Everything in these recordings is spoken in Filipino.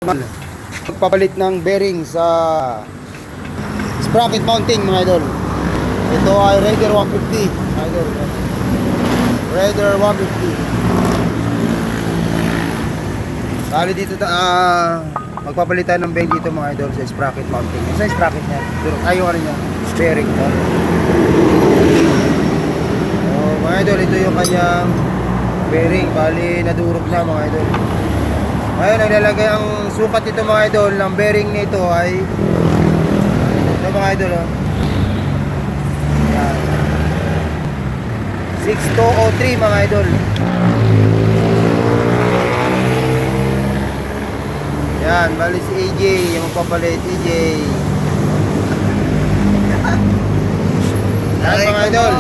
Magpapalit ng bearing sa sprocket mounting mga idol. Ito ay Raider 150 mga idol. Raider 150. Bali dito magpapalit tayo ng bearing dito mga idol sa sprocket mounting. Sa sprocket niya. Ayaw ano niya, bearing to. So mga idol, ito yung kanyang bearing. Bali nadurog na mga idol. Ngayon, naglalagay ang sukat nito mga idol ng bearing nito ay ito mga idol, oh. Yan. 6203 mga idol. Yan, bali si AJ yung magpapalit. AJ yan mga idol,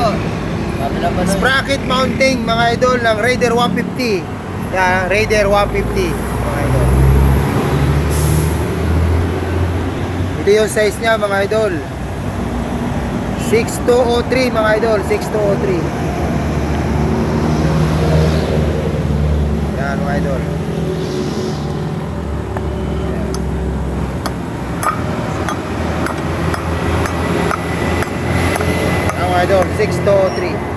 sprocket mounting mga idol ng Raider 150. Yan, Raider 150 mga idol. Ito yung size niya mga idol, 6203 mga idol, 6203. Yan mga idol. Yan mga idol, 6203.